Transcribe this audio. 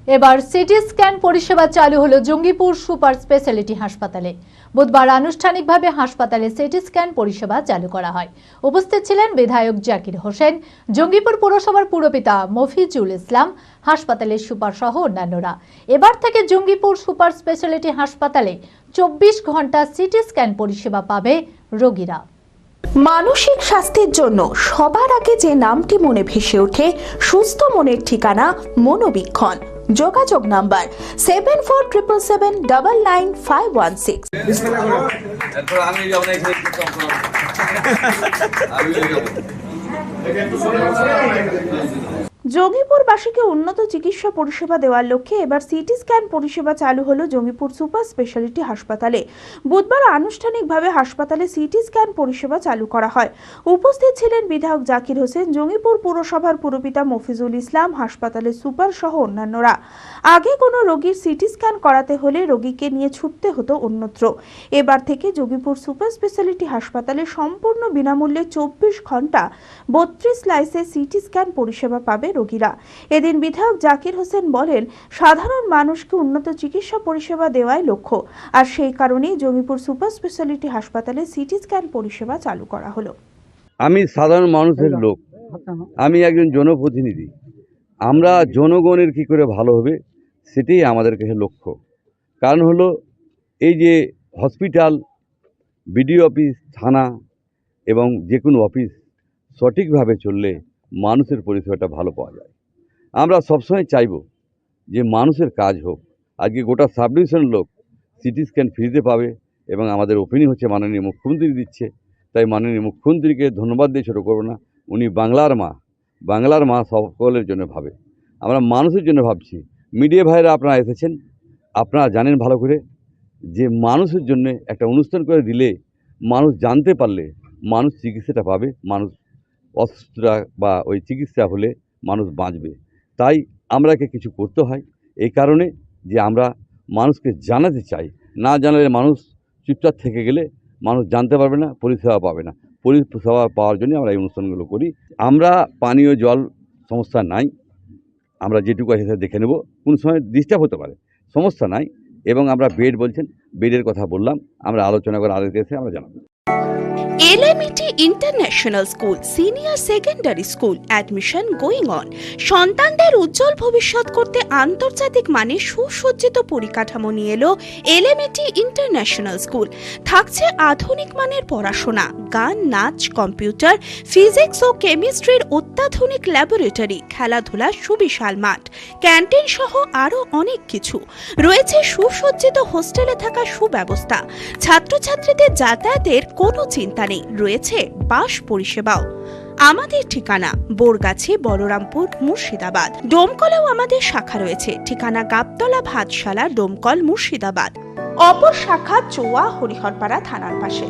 এবার CT scan পরিষেবা চালু হলো জঙ্গিপুর সুপার স্পেশালিটি হাসপাতালে। বুধবার আনুষ্ঠানিকভাবে হাসপাতালে সিটি স্ক্যান পরিষেবা চালু করা হয়। উপস্থিত ছিলেন বিধায়ক জাকির হোসেন, জঙ্গিপুর পৌরসভার পুরপিতা মফিজুল ইসলাম, হাসপাতালের সুপার সহ অন্যান্যরা। এবার থেকে জঙ্গিপুর সুপার স্পেশালিটি হাসপাতালে 24 ঘন্টা সিটি স্ক্যান পরিষেবা পাবে রোগীরা। মানসিক স্বাস্থ্যের জন্য সবার আগে যে নামটি মনে ভেসে ওঠে, সুস্থ মনের ঠিকানা মনোবীক্ষণ। যোগাযোগ নাম্বার 7477799516। জঙ্গিপুরবাসীকে উন্নত চিকিৎসা পরিষেবা দেওয়ার লক্ষ্যে এবার সিটি স্ক্যান পরিষেবা চালু হলো জঙ্গিপুর সুপার স্পেশালিটি হাসপাতালে। বুধবার আনুষ্ঠানিকভাবে হাসপাতালে সিটি স্ক্যান পরিষেবা চালু করা হয়। উপস্থিত ছিলেন বিধায়ক জাকির হোসেন, জঙ্গিপুর পৌরসভার পুরপিতা মফিজুল ইসলাম, হাসপাতালের সুপার সহ অন্যান্যরা। আগে কোনো রোগীর সিটি স্ক্যান করাতে হলে রোগীকে নিয়ে ছুটতে হতো অন্যত্র। এবার থেকে জঙ্গিপুর সুপার স্পেশালিটি হাসপাতালে সম্পূর্ণ বিনামূল্যে 24 ঘন্টা 32 স্লাইসে সিটি স্ক্যান পরিষেবা পাবে রোগীরা। এদিন বিধায়ক জাকির হোসেন বলেন, সাধারণ মানুষকে উন্নত চিকিৎসা পরিষেবা দেওয়াই লক্ষ্য, আর সেই কারণেই জঙ্গিপুর সুপার স্পেশালিটি হাসপাতালে সিটি স্ক্যান পরিষেবা চালু করা হলো। আমি সাধারণ মানুষের লোক, আমি একজন জনপ্রতিনিধি। আমরা জনগণের কি করে ভালো হবে সেটাই আমাদের কাছে লক্ষ্য। কারণ হলো এই যে হসপিটাল, বিডিও অফিস, থানা এবং যে কোনো অফিস সঠিকভাবে চললে মানুষের পরিষেবাটা ভালো পাওয়া যায়। আমরা সবসময় চাইব যে মানুষের কাজ হোক। আজকে গোটা সাব ডিভিশনের লোক সিটি স্ক্যান ফ্রিতে পাবে এবং আমাদের ওপিনিয়ন হচ্ছে মাননীয় মুখ্যমন্ত্রী দিচ্ছে। তাই মাননীয় মুখ্যমন্ত্রীকে ধন্যবাদ দিয়ে ছোটো করবো না। উনি বাংলার মা সকলের জন্য ভাবে। আমরা মানুষের জন্য ভাবছি। মিডিয়া ভাইরা আপনারা এসেছেন, আপনারা জানেন ভালো করে যে মানুষের জন্য একটা অনুষ্ঠান করে দিলে, মানুষ জানতে পারলে মানুষ চিকিৎসাটা পাবে। মানুষ অসুস্থতা বা ওই চিকিৎসা হলে মানুষ বাঁচবে। তাই আমরাকে কিছু করতে হয়, এই কারণে যে আমরা মানুষকে জানাতে চাই। না জানালে মানুষ চুপচাপ থেকে গেলে মানুষ জানতে পারবে না, পরিষেবা পাবে না। পরিষেবা পাওয়ার জন্য আমরা এই অনুষ্ঠানগুলো করি। আমরা পানীয় জল সমস্যা নাই, আমরা যেটুকু আছে সেটা দেখে নেব। কোনো সময় ডিস্টার্ব হতে পারে, সমস্যা নাই। এবং আমরা বেড বলছেন, বেডের কথা বললাম, আমরা আলোচনা করে আগে এসে আমরা জানাবো। LMET international school senior secondary school admission going on. সন্তানদের উজ্জ্বল ভবিষ্যৎ করতে আন্তর্জাতিক মানের সুসজ্জিত পরিকাঠামো নিয়ে এলো এলএমইটি ইন্টারন্যাশনাল স্কুল। থাকছে আধুনিক মানের পড়াশোনা, গান, নাচ, কম্পিউটার, ফিজিক্স ও কেমিস্ট্রির অত্যাধুনিক ল্যাবরেটরি, খেলাধুলার সুবিশাল মাঠ, ক্যান্টিন সহ আরও অনেক কিছু। রয়েছে সুসজ্জিত হোস্টেলে থাকা সুব্যবস্থা। ছাত্রছাত্রীদের যাতায়াতের কোনো চিন্তা নেই, রয়েছে বাস পরিষেবাও। আমাদের ঠিকানা বোরগাছি, বলরামপুর, মুর্শিদাবাদ। ডোমকলেও আমাদের শাখা রয়েছে। ঠিকানা গাবতলা ভাতশালা, ডোমকল, মুর্শিদাবাদ। অপর শাখা চোয়া, হরিহরপাড়া থানার পাশে।